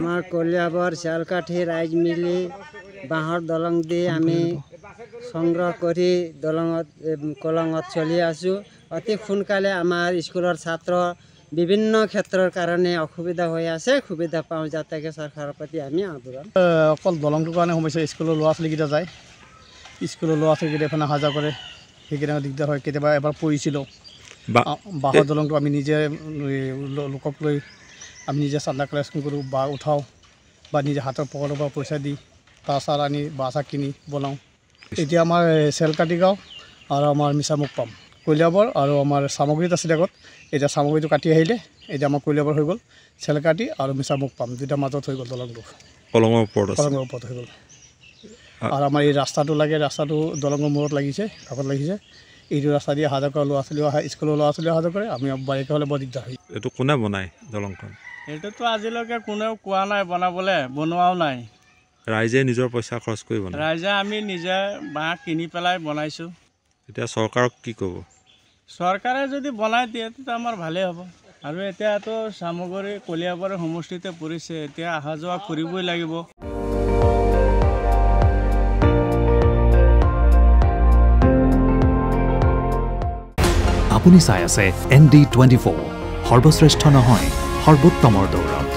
আমাৰ কলিয়াবৰ শিয়ালকাঠি ৰাইজ মিলি বাঁহৰ দলং দি আমি সংগ্ৰহ কৰি কলঙত চলি আছোঁ। অতি সোনকালে আমাৰ স্কুলৰ ছাত্ৰ বিভিন্ন ক্ষেত্ৰৰ কাৰণে অসুবিধা হৈ আছে, সুবিধা পাওঁ যাতে চৰকাৰৰ প্ৰতি আমি আবেদন। অকল দলংটোৰ কাৰণে সমস্যা, স্কুলৰ ল'ৰা ছোৱালীকেইটা যায়, স্কুলৰ ল'ৰা ছোৱালীকেইটা এফালে অহা যোৱা কৰে, সেইকেইটা দিগদাৰ হয়। কেতিয়াবা এবাৰ পৰিছিলোঁ, বাঁহৰ দলংটো আমি নিজে লোকক লৈ আমি নিজে চান্দা কালেকশ্যন কৰোঁ, বাঁহ উঠাওঁ বা নিজে হাতৰ পকেটৰ পৰা পইচা দি তাৰ চাৰ আনি বাঁহ চাহ কিনি বনাওঁ। এতিয়া আমাৰ চেলকাটি গাঁও আৰু আমাৰ মিছামুখ পাম, কলিয়াবৰ আৰু আমাৰ চামগুৰিত আছিলে আগত, এতিয়া চামগুৰিটো কাটি আহিলে, এতিয়া আমাৰ কলিয়াবৰ হৈ গ'ল, চেলকাটি আৰু মিছামুখ পাম দুইটা মাজত হৈ গ'ল দলংটো, কলঙৰ ওপৰত হৈ গ'ল। আৰু আমাৰ এই ৰাস্তাটো লাগে, ৰাস্তাটো দলঙৰ মূৰত লাগিছে, কাষত লাগিছে। এইটো ৰাস্তা দি অহা যোৱা কৰা ল'ৰা ছোৱালী স্কুলৰ ল'ৰা ছোৱালী অহা যোৱা কৰে, আমি বাৰিষা হ'লে বৰ দিগদাৰ হয়। এইটো কোনে বনায় দলংখন? এইটোতো আজিলৈকে কোনেও কোৱা নাই বনাবলৈ, বনোৱাও নাই। ৰাইজে নিজৰ পইচা খৰচ কৰি বনায়? ৰাইজে আমি নিজে বাঁহ কিনি পেলাই বনাইছোঁ। এতিয়া চৰকাৰক কি ক'ব? চৰকাৰে যদি বনাই দিয়ে তেতিয়া আমাৰ ভালেই হ'ব। আৰু এতিয়াতো চামগুৰি কলিয়াবৰ সমষ্টিতে পৰিছে, এতিয়া অহা যোৱা কৰিবই লাগিব। আপুনি চাই আছে ND24, সৰ্বশ্ৰেষ্ঠ নহয় সৰ্বোত্তমৰ দৌৰত।